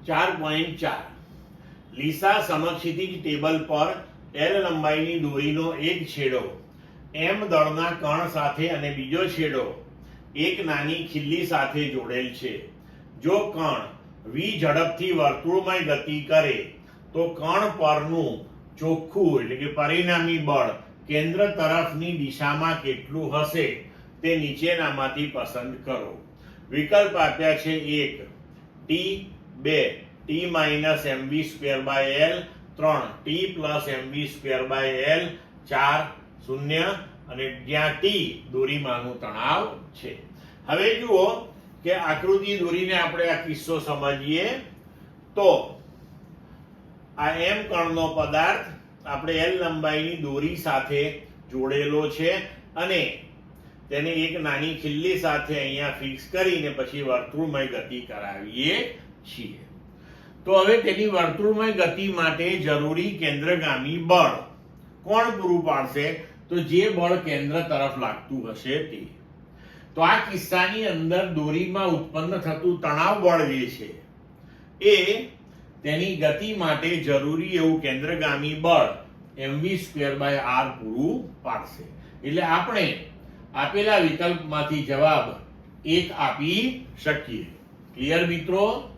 4.4 લીસા સમક્ષિતિજ table પર L લંબાઈની દોરીનો એક છેડો M દળના કણ સાથે અને બીજો છેડો એક નાની ખીલ્લી સાથે જોડેલ છે. જો કણ v ઝડપથી વર્તુળમય ગતિ કરે તો કણ પરનું ચોખ્ખું એટલે કે પરિણામી બળ કેન્દ્ર તરફની દિશામાં કેટલું હશે તે નીચેનામાંથી પસંદ કરો. વિકલ્પ આપ્યા છે 1 T, 2 T minus mv square by L, 3 T plus mv square by L, 4 0 અને જ્યાં T દોરીમાંનું તણાવ છે. હવે જુઓ કે આકૃતિ દોરીને આપણે આ કિસ્સો સમજીએ તો આ M કણનો પદાર્થ આપણે L લંબાઈની દોરી સાથે જોડેલો છે અને તેને એક નાની ખીલ્લી સાથે અહીંયા ફિક્સ કરીને પછી વર્તુળમય ગતિ કરાવીએ છીએ. તો હવે તેની વર્તુળમય ગતિ માટે જરૂરી કેન્દ્રગામી બળ કોણ પૂરું પાડશે? તો જે બળ કેન્દ્ર તરફ લાગતું હશે તે. તો આ કિસ્સાની અંદર દોરીમાં ઉત્પન્ન થતું તણાવ બળ જે છે એ તેની ગતિ માટે જરૂરી એવું કેન્દ્રગામી બળ mv²/r પૂરું પાડશે. એટલે આપણે આપેલા વિકલ્પમાંથી જવાબ 1 આપી શકીએ. ક્લિયર મિત્રો?